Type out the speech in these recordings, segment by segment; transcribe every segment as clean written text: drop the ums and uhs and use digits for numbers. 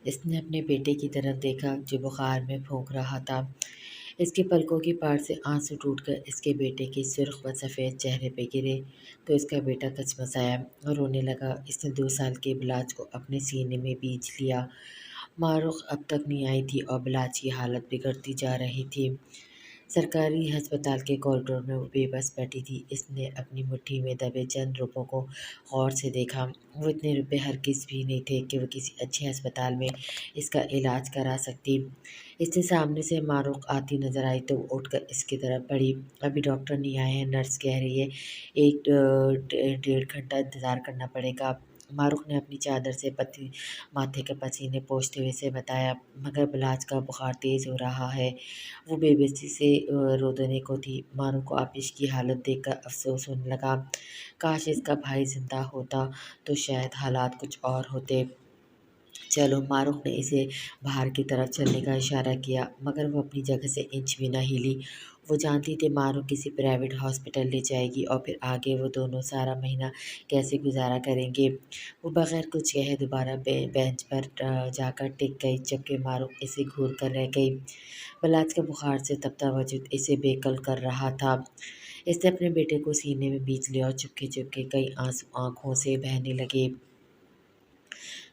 اس نے اپنے بیٹے کی طرف دیکھا جو بخار میں پھونک رہا تھا۔ اس کے پلکوں کی پاٹ سے آنسو ٹوٹ کر اس کے بیٹے کے سرخ و سفید چہرے پہ گرے تو اس کا بیٹا کچمچایا اور رونے لگا۔ اس نے 2 سال کے بلاج کو اپنے سینے میں بیج لیا۔ معروق اب تک نہیں آئی تھی اور بلاج کی حالت بگڑتی جا رہی تھی۔ سرکاری ہسپتال کے کوریڈور میں وہ بے بس بیٹھی تھی۔ اس نے اپنی مٹھی میں دبے چند روپوں کو غور سے دیکھا۔ وہ اتنے روپے ہرگز بھی نہیں تھے کہ وہ کسی اچھے ہسپتال میں اس کا علاج کرا سکتی۔ اس نے سامنے سے معروق آتی نظر آئی تو وہ اٹھ کر اس کی طرف بڑھی۔ ابھی ڈاکٹر نہیں آئے ہیں، نرس کہہ رہی ہے 1 ڈیڑھ گھنٹہ انتظار کرنا پڑے گا۔ معروق نے اپنی چادر سے ماتھے کے پسینے پوچھتے ہوئے سے بتایا، مگر بلاج کا بخار تیز ہو رہا ہے۔ وہ بے بسی سے رودنے کو تھی۔ معروق کو آپش کی حالت دیکھ کر افسوس ہونے لگا۔ کاش اس کا بھائی زندہ ہوتا تو شاید حالات کچھ اور ہوتے۔ چلو، معروق نے اسے باہر کی طرف چلنے کا اشارہ کیا، مگر وہ اپنی جگہ سے انچ بھی نہ ہلی۔ وہ جانتی تھی معروق کسی پرائیویٹ ہاسپٹل لے جائے گی اور پھر آگے وہ دونوں سارا مہینہ کیسے گزارا کریں گے۔ وہ بغیر کچھ کہے دوبارہ بینچ پر جا کر ٹک گئی، جبکہ معروق اسے گھور کر رہ گئی۔ بلاج کا بخار سے تپتا وجود اسے بے کل کر رہا تھا۔ اس نے اپنے بیٹے کو سینے میں بیج لیا اور چپکے چپکے کئی آنسو آنکھوں سے بہنے لگے۔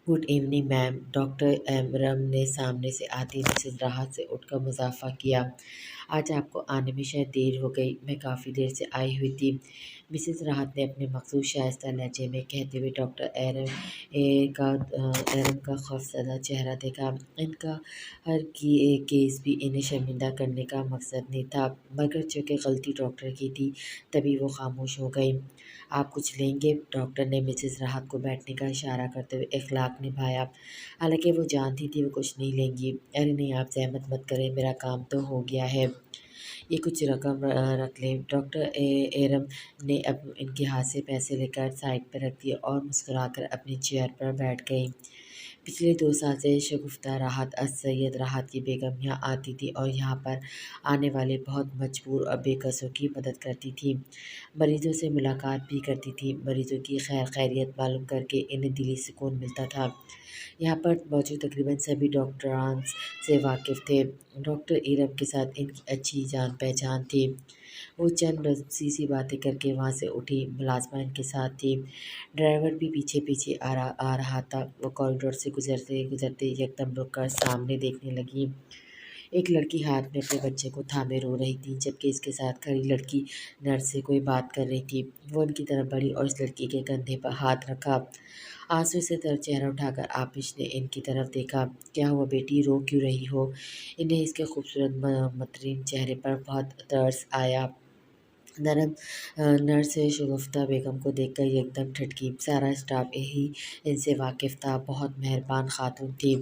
گڈ ایوننگ میم، ڈاکٹر ایبرم نے سامنے سے آتی مسز راحت سے اٹھ کر مضافہ کیا۔ آج آپ کو آنے میں شاید دیر ہو گئی، میں کافی دیر سے آئی ہوئی تھی۔ مسز راحت نے اپنے مخصوص شائستہ لہجے میں کہتے ہوئے ڈاکٹر ایرم کا خوفزدہ چہرہ دیکھا۔ ان کا ہر کیس بھی انہیں شرمندہ کرنے کا مقصد نہیں تھا، مگر چونکہ غلطی ڈاکٹر کی تھی تبھی وہ خاموش ہو گئی۔ آپ کچھ لیں گے؟ ڈاکٹر نے مسز راحت کو بیٹھنے کا اشارہ کرتے ہوئے اخلاق نبھایا، حالانکہ وہ جانتی تھی وہ کچھ نہیں لیں گی۔ ارے نہیں، آپ زحمت مت کریں، میرا کام تو ہو گیا ہے۔ یہ کچھ رقم رکھ لیں۔ ڈاکٹر ایرم نے اب ان کے ہاتھ سے پیسے لے کر سائڈ پر رکھ دیے اور مسکرا کر اپنی چیئر پر بیٹھ گئی۔ پچھلے 2 سال سے شگفتہ راحت السید راحت کی بیگم یہاں آتی تھی اور یہاں پر آنے والے بہت مجبور اور بے کسوں کی مدد کرتی تھی۔ مریضوں سے ملاقات بھی کرتی تھی۔ مریضوں کی خیر خیریت معلوم کر کے انہیں دلی سکون ملتا تھا۔ یہاں پر موجود تقریباً سبھی ڈاکٹرانس سے واقف تھے۔ ڈاکٹر ایرم کے ساتھ ان کی اچھی جان پہچان تھی۔ وہ چند لذیذ سی باتیں کر کے وہاں سے اٹھی۔ ملازمہ ان کے ساتھ تھی۔ ڈرائیور بھی پیچھے پیچھے آ رہا تھا۔ وہ کوریڈور سے گزرتے گزرتے یکدم رک کر سامنے دیکھنے لگی۔ ایک لڑکی ہاتھ میں اپنے بچے کو تھامے رو رہی تھی، جبکہ اس کے ساتھ کھڑی لڑکی نرس سے کوئی بات کر رہی تھی۔ وہ ان کی طرف بڑھی اور اس لڑکی کے کندھے پر ہاتھ رکھا۔ آنسو سے تر چہرہ اٹھا کر آپش نے ان کی طرف دیکھا۔ کیا ہوا بیٹی، رو کیوں رہی ہو؟ انہیں اس کے خوبصورت مطرین چہرے پر بہت ترس آیا۔ نرس شگفتہ بیگم کو دیکھ کر یکدم ٹھٹکی۔ سارا اسٹاف ہی ان سے واقف تھا، بہت مہربان خاتون تھی۔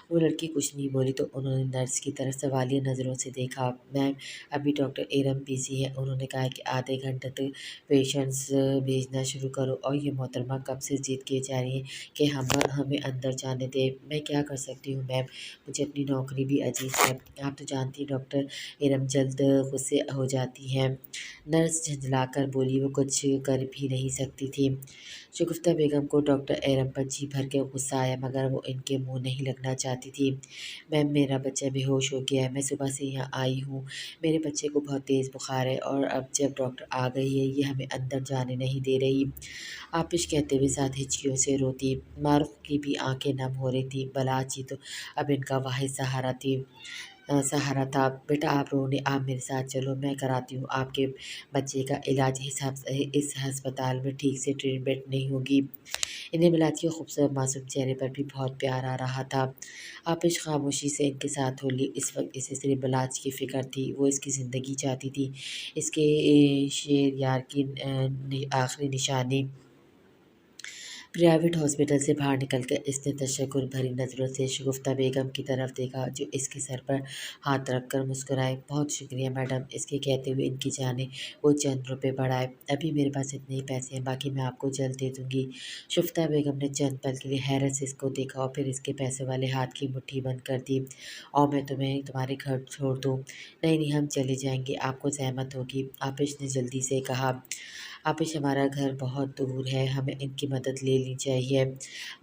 وہ لڑکی کچھ نہیں بولی تو انہوں نے نرس کی طرف سوالیہ نظروں سے دیکھا۔ میم، ابھی ڈاکٹر ایرم بزی ہے، انہوں نے کہا کہ آدھے گھنٹے تک پیشنٹس بھیجنا شروع کرو، اور یہ محترمہ کب سے ضد کیے جا رہی ہیں کہ ہمیں اندر جانے دیں۔ میں کیا کر سکتی ہوں میم، مجھے اپنی نوکری بھی عزیز ہے۔ آپ تو جانتی ہیں ڈاکٹر ایرم جلد غصے ہو جاتی ہیں۔ نرس جھنجھلا کر بولی، وہ کچھ کر بھی نہیں سکتی تھی۔ شگفتہ بیگم کو ڈاکٹر ایرم پر جی بھر کے غصہ آیا، مگر وہ ان کے منہ نہیں لگنا چاہتی تھی۔ میم، میرا بچہ بے ہوش ہو گیا ہے، میں صبح سے یہاں آئی ہوں، میرے بچے کو بہت تیز بخار ہے، اور اب جب ڈاکٹر آ گئی ہے یہ ہمیں اندر جانے نہیں دے رہی۔ آپش کہتے ہوئے ساتھ ہچکیوں سے روتی۔ معروق کی بھی آنکھیں نم ہو رہی تھیں۔ بلاج ہی تو اب ان کا واحد سہارا تھا۔ بیٹا آپ رو نہیں، آپ میرے ساتھ چلو، میں کراتی ہوں آپ کے بچے کا علاج۔ اس ہسپتال میں ٹھیک سے ٹریٹمنٹ نہیں ہوگی۔ انہیں بلاج کے خوبصورت معصوم چہرے پر بھی بہت پیار آ رہا تھا۔ آپش خاموشی سے ان کے ساتھ بولی، اس وقت اسے صرف بلاج کی فکر تھی۔ وہ اس کی زندگی چاہتی تھی، اس کے شیر یار کی آخری نشانی۔ پرائیویٹ ہاسپٹل سے باہر نکل کر اس نے تشکر بھری نظروں سے شگفتہ بیگم کی طرف دیکھا، جو اس کے سر پر ہاتھ رکھ کر مسکرائے۔ بہت شکریہ میڈم، اس کے کہتے ہوئے ان کی جانب وہ چند روپے بڑھائے۔ ابھی میرے پاس اتنے ہی پیسے ہیں، باقی میں آپ کو جلد دے دوں گی۔ شگفتہ بیگم نے چند پل کے لیے حیرت سے اس کو دیکھا اور پھر اس کے پیسے والے ہاتھ کی مٹھی بند کر دی۔ اور میں تمہیں تمہارے گھر چھوڑ دوں؟ نہیں نہیں، ہم چلے جائیں گے، آپ کو زحمت ہوگی، آپش نے جلدی سے کہا۔ आपिश हमारा घर बहुत दूर है, हमें इनकी मदद लेनी चाहिए।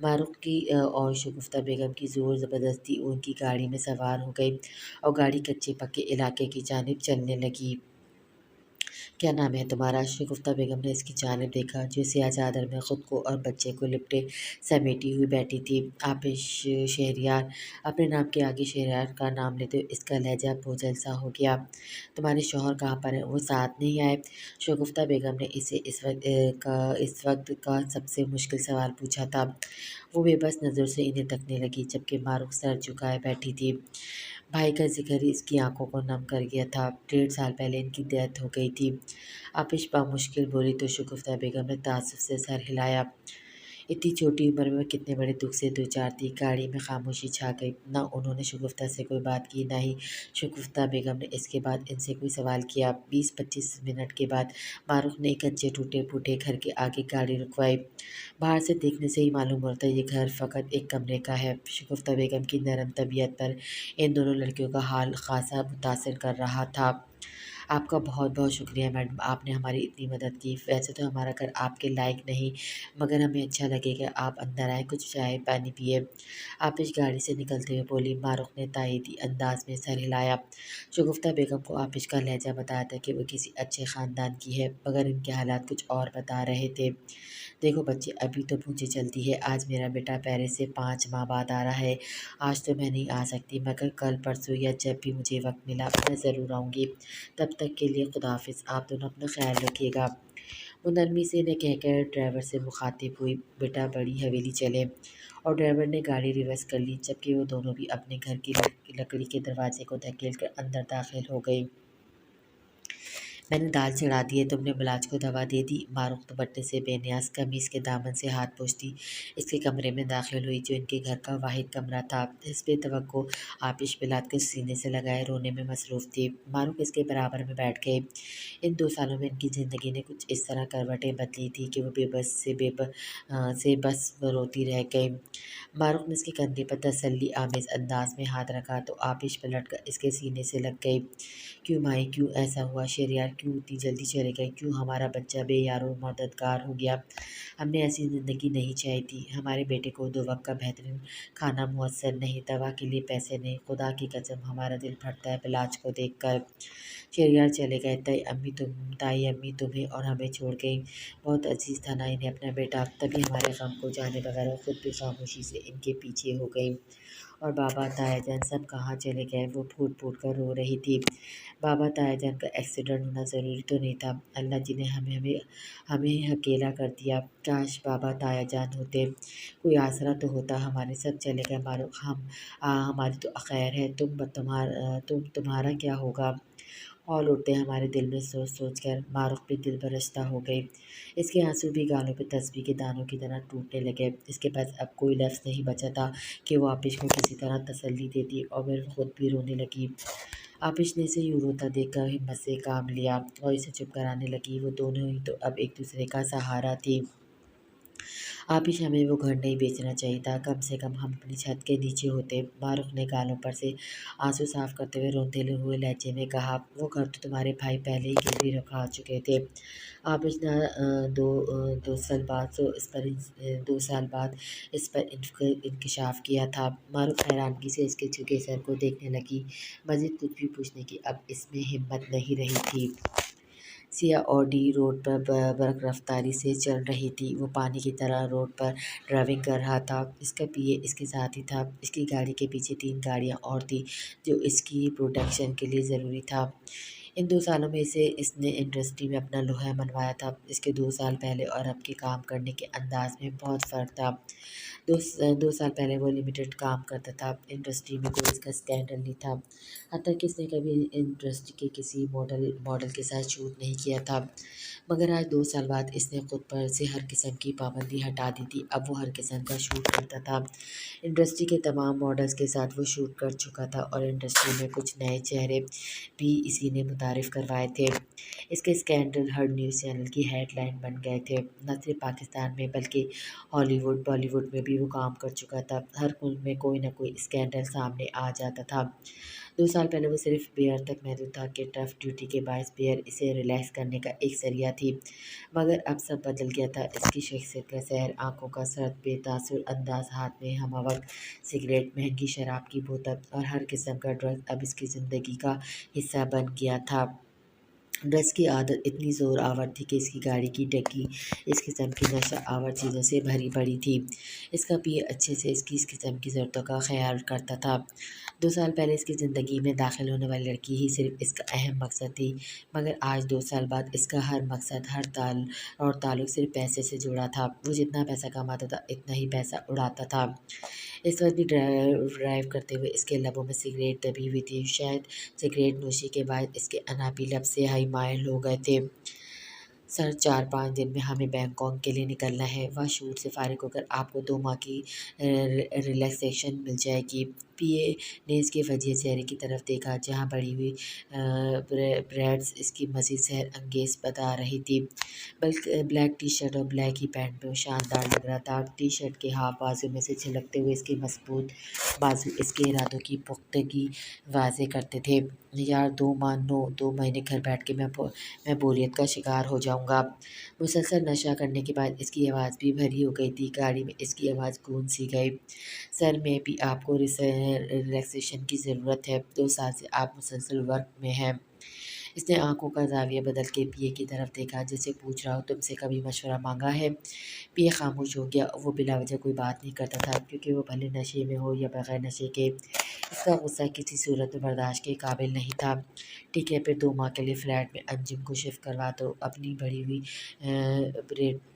मारूफ की और शगुफ्ता बेगम की ज़ोर ज़बरदस्ती उनकी गाड़ी में सवार हो गई और गाड़ी कच्चे पक्के इलाके की जानिब चलने लगी। क्या नाम है तुम्हारा? शगुफ्ता बेगम ने इसकी जानिब देखा जो सियाह चादर में ख़ुद को और बच्चे को लिपटे समेटी हुई बैठी थी। आपिश शहरयार, अपने नाम के आगे शहरयार का नाम लेते हुए इसका लहजा बोझल सा हो गया। तुम्हारे शौहर कहाँ पर हैं? वो साथ नहीं आए? शगुफ्ता बेगम ने इसे इस वक्त का सबसे मुश्किल सवाल पूछा था। वो बेबस नज़र से इन्हें तकने लगी जबकि मारूफ सर झुकाए बैठी थी। भाई का जिक्र ही इसकी आंखों को नम कर गया था। 1.5 साल पहले इनकी डेथ हो गई थी। आपिश मुश्किल बोली तो शगुफ्ता बेगम ने ताज्जुब से सर हिलाया। इतनी छोटी उम्र में कितने बड़े दुख से दो चार थी। गाड़ी में खामोशी छा गई। न उन्होंने शगुफ्ता से कोई बात की, न ही शगुफ्ता बेगम ने इसके बाद इनसे कोई सवाल किया। 20-25 मिनट के बाद मारूफ ने एक कच्चे टूटे फूटे घर के आगे गाड़ी रुकवाई। बाहर से देखने से ही मालूम होता है ये घर फ़कत एक कमरे का है। शगुफ्ता बेगम की नरम तबीयत पर इन दोनों लड़कियों का हाल ख़ासा मुतासिर कर रहा था। आपका बहुत बहुत शुक्रिया मैडम, आपने हमारी इतनी मदद की। वैसे तो हमारा घर आपके लायक नहीं, मगर हमें अच्छा लगेगा आप अंदर आए, कुछ चाय पानी पिए। आप इस गाड़ी से निकलते हुए बोली। मारूफ ने तायीदी अंदाज में सर हिलाया। शगुफ्ता बेगम को आपिश का लहजा बताया था कि वो किसी अच्छे ख़ानदान की है, मगर इनके हालात कुछ और बता रहे थे। देखो बच्चे, अभी तो मुझे जल्दी है। आज मेरा बेटा पेरिस से 5 माह बाद आ रहा है। आज तो मैं नहीं आ सकती, मगर कल परसों या जब भी मुझे वक्त मिला मैं ज़रूर आऊँगी। तब तक के लिए खुदाफिज़। आप दोनों अपना ख्याल रखिएगा। वो नरमी से ने कहकर ड्राइवर से मुखातिब हुई। बेटा बड़ी हवेली चले। और ड्राइवर ने गाड़ी रिवर्स कर ली जबकि वो दोनों भी अपने घर की लकड़ी के दरवाजे को धकेल कर अंदर दाखिल हो गई। मैंने दाल चढ़ा दी है, तुमने बिलाज को दवा दे दी? मारूफ दुपट्टे से बेनियाज कमीज़ के दामन से हाथ पोंछती इसके कमरे में दाखिल हुई जो इनके घर का वाहिद कमरा था। इस बेतवक्को आपिश बिलात को सीने से लगाए रोने में मसरूफ़ थी। मारूफ इसके बराबर में बैठ गए। इन 2 सालों में इनकी ज़िंदगी ने कुछ इस तरह करवटें बदली थी कि वो से बस रोती रह गई। मारूफ ने इसके कंधे पर तसल्ली आमेज़ अंदाज में हाथ रखा तो आपिश पलट कर इसके सीने से लग गई। क्यों माई, क्यों ऐसा हुआ? शहरयार क्यों इतनी जल्दी चले गए? क्यों हमारा बच्चा बेयारो मददगार हो गया? हमने ऐसी ज़िंदगी नहीं चाही थी। हमारे बेटे को 2 वक्त का बेहतरीन खाना मुयस्सर नहीं, दवा के लिए पैसे नहीं। खुदा की कसम हमारा दिल फटता है बिलाज को देख कर। शहरयार चले गए। ताई अम्मी तुम्हें और हमें छोड़ गई। बहुत अजीज़ था ना इन्हें अपना बेटा। तभी हमारे गम को जाने बगैर खुद भी खामोशी से इनके पीछे हो गई। और बाबा तायाजान सब कहाँ चले गए? वो फूट फूट कर रो रही थी। बाबा तायाजान का एक्सीडेंट होना ज़रूरी तो नहीं था। अल्लाह जी ने हमें हमें हमें अकेला कर दिया। काश बाबा तायाजान होते, कोई आसरा तो होता। हमारे सब चले गए मारूफ। हमारी तो खैर है, तुम्हारा क्या होगा? हौल उठते हमारे दिल में सोच सोच कर। मारूफ भी दिल बरसता हो गई। इसके आंसू भी गालों पे तस्बीह के दानों की तरह टूटने लगे। इसके पास अब कोई लफ्ज़ नहीं बचा था कि वो आपिश को किसी तरह तसल्ली देती और फिर खुद भी रोने लगी। आपिश ने इसे यूँ रोता देखकर हिम्मत से काम लिया और इसे चुप कराने लगी। वो दोनों ही तो अब एक दूसरे का सहारा थी। आपिश, हमें वो घर नहीं बेचना चाहिए था, कम से कम हम अपनी छत के नीचे होते। मारूफ ने गालों पर से आंसू साफ करते हुए रोते हुए लहजे में कहा। वो घर तो तुम्हारे भाई पहले ही गिरवी रखा चुके थे। आपिश ने 2 साल बाद 2 साल बाद इस पर इंकशाफ किया था। मारूफ हैरानगी से इसके झुके सर को देखने लगी। मजीद कुछ भी पूछने की अब इसमें हिम्मत नहीं रही थी। सिया ऑडी रोड पर बर्क रफ्तारी से चल रही थी। वो पानी की तरह रोड पर ड्राइविंग कर रहा था। इसका पीए इसके साथ ही था। इसकी गाड़ी के पीछे 3 गाड़ियाँ और थी जो इसकी प्रोटेक्शन के लिए ज़रूरी था। इन 2 सालों में इसने इंडस्ट्री में अपना लोहा मनवाया था। इसके 2 साल पहले और अब के काम करने के अंदाज में बहुत फ़र्क था। 2 साल पहले वो लिमिटेड काम करता था। इंडस्ट्री में कोई इसका स्कैंडल नहीं था। हत्ता कि इसने कभी इंडस्ट्री के किसी मॉडल के साथ शूट नहीं किया था। मगर आज 2 साल बाद इसने खुद पर से हर किस्म की पाबंदी हटा दी थी। अब वो हर किस्म का शूट करता था। इंडस्ट्री के तमाम मॉडल्स के साथ वो शूट कर चुका था और इंडस्ट्री में कुछ नए चेहरे भी इसी ने मुतारिफ करवाए थे। इसके स्कैंडल हर न्यूज़ चैनल की हेडलाइन बन गए थे। न सिर्फ पाकिस्तान में बल्कि हॉलीवुड बॉलीवुड में भी वो काम कर चुका था। हर फिल्म में कोई ना कोई स्कैंडल सामने आ जाता था। 2 साल पहले वो सिर्फ बियर तक महदूद था कि टफ ड्यूटी के बायस बियर इसे रिलैक्स करने का एक ज़रिया थी, मगर अब सब बदल गया था। इसकी शख्सियत का सहर, आंखों का सर्द बेतासुर अंदाज, हाथ में हमवक्त सिगरेट, महंगी शराब की बोतल और हर किस्म का ड्रग अब इसकी ज़िंदगी का हिस्सा बन गया था। ड्रग्स की आदत इतनी ज़ोर आवर थी कि इसकी गाड़ी की डिग्गी इस किस्म की नशा आवर चीज़ों से भरी पड़ी थी। इसका पिए अच्छे से इसकी इस किस्म की ज़रूरतों का ख्याल करता था। 2 साल पहले इसकी ज़िंदगी में दाखिल होने वाली लड़की ही सिर्फ इसका अहम मकसद थी, मगर आज 2 साल बाद इसका हर मकसद, हर ताल और ताल्लुक सिर्फ पैसे से जुड़ा था। वो जितना पैसा कमाता था इतना ही पैसा उड़ाता था। इस वक्त भी ड्राइव करते हुए इसके लबों में सिगरेट दबी हुई थी। शायद सिगरेट नोशी के बाद इसके अनाबी लब से हाई माइल हो गए थे। सर, 4-5 दिन में हमें बैंकॉक के लिए निकलना है। वह शूट से फारिग होकर आपको 2 माह की रिलैक्सेशन मिल जाएगी। पीए ने इसके वजीह चेहरे की तरफ देखा, जहाँ बढ़ी हुई ब्रेड्स इसकी मज़ीद सेहर अंगेज़ बता रही थी। बल्कि ब्लैक टी शर्ट और ब्लैक ही पैंट में वो शानदार लग रहा था। टी शर्ट के हाफ बाजू में से झलकते हुए इसके मजबूत बाजू इसके इरादों की पुख्तगी वाज़े करते थे। यार, 2 महीने घर बैठ के मैं बोरियत का शिकार हो जाऊंगा। मुसलसल नशा करने के बाद इसकी आवाज़ भी भरी हो गई थी। गाड़ी में इसकी आवाज़ गूंज सी गई। सर, में भी आपको रिलैक्सेशन की ज़रूरत है। 2 साल से आप मुसलसल वर्क में हैं। इसने आंखों का जाविया बदल के पिए की तरफ देखा, जैसे पूछ रहा हो, तुमसे कभी मशवरा मांगा है? पिए खामोश हो गया। वो बिला वजह कोई बात नहीं करता था, क्योंकि वो भले नशे में हो या बगैर नशे के, इसका गुस्सा किसी सूरत में बर्दाश्त के काबिल नहीं था। ठीक है, फिर 2 माह के लिए फ्लैट में अंजुम को शिफ्ट करवा दो। अपनी बढ़ी हुई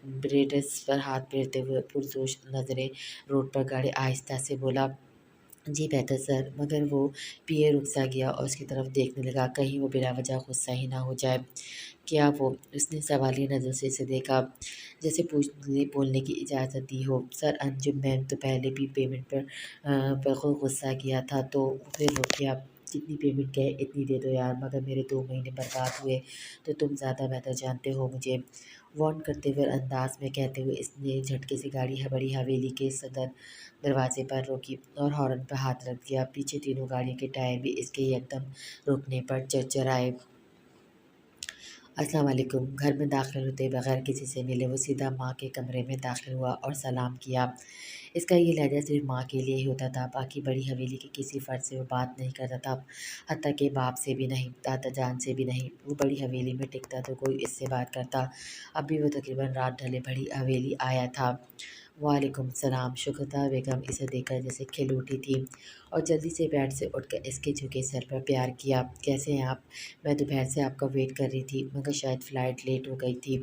ब्रेड्स पर हाथ फेरते हुए पुरजोश नज़रें रोड पर गाड़ी आहिस्ता से बोला, जी बेहतर सर। मगर वो पिए रुक सा गया और उसकी तरफ देखने लगा, कहीं वो बिला वजह गुस्सा ही ना हो जाए। क्या वो? उसने सवालिया नज़रों से इसे देखा, जैसे पूछने बोलने की इजाज़त दी हो। सर, अंजुम मैम तो पहले भी पेमेंट पर बहुत गुस्सा किया था, तो फिर रुक गया। कितनी पेमेंट कहे इतनी दे दो यार, मगर मेरे 2 महीने बर्बाद हुए तो तुम ज़्यादा बेहतर जानते हो मुझे। वार्न करते हुए अंदाज में कहते हुए इसने झटके से गाड़ी बड़ी हवेली के सदर दरवाजे पर रोकी और हॉर्न पर हाथ रख दिया। पीछे तीनों गाड़ियों के टायर भी इसके एकदम रुकने पर चरचराए। अस्सलाम वालेकुम। घर में दाखिल होते बगैर किसी से मिले वो सीधा माँ के कमरे में दाखिल हुआ और सलाम किया। इसका ये लहजा सिर्फ माँ के लिए ही होता था, बाकी बड़ी हवेली के किसी फ़र्द से वो बात नहीं करता था, हत्ता कि बाप से भी नहीं, दादा जान से भी नहीं। वो बड़ी हवेली में टिकता तो कोई इससे बात करता। अब भी वो तकरीबन रात ढले बड़ी हवेली आया था। वालेकुम सलाम। शुक्ता बेगम इसे देखकर जैसे खिल उठी थी और जल्दी से बेड से उठकर इसके झुके सर पर प्यार किया। कैसे हैं आप? मैं दोपहर से आपका वेट कर रही थी, मगर शायद फ़्लाइट लेट हो गई थी।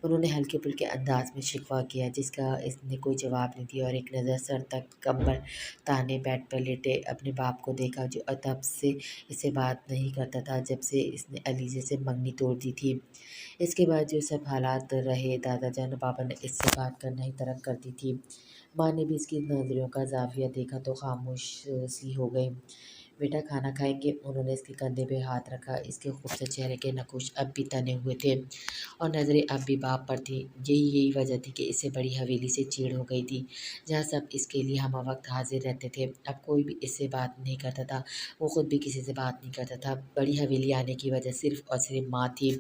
उन्होंने हल्के फुल्के अंदाज में शिकवा किया, जिसका इसने कोई जवाब नहीं दिया और एक नज़र सर तक कंबल ताने बेड पर लेटे अपने बाप को देखा, जो तब से इससे बात नहीं करता था जब से इसने अलीज़े से मंगनी तोड़ दी थी। इसके बाद जो सब हालात रहे, दादा जान और पापा ने इससे बात करना ही तर्क कर दी थी। माँ ने भी इसकी नज़रों का ज़ाविया देखा तो खामोश सी हो गई। बेटा, खाना खाएंगे? उन्होंने इसके कंधे पे हाथ रखा। इसके खूबसूरत चेहरे के नकुश अब भी तने हुए थे और नज़रें अब भी बाप पर थी। यही वजह थी कि इसे बड़ी हवेली से चिढ़ हो गई थी, जहाँ सब इसके लिए हम वक्त हाजिर रहते थे। अब कोई भी इससे बात नहीं करता था, वो खुद भी किसी से बात नहीं करता था। बड़ी हवेली आने की वजह सिर्फ और सिर्फ माँ थी।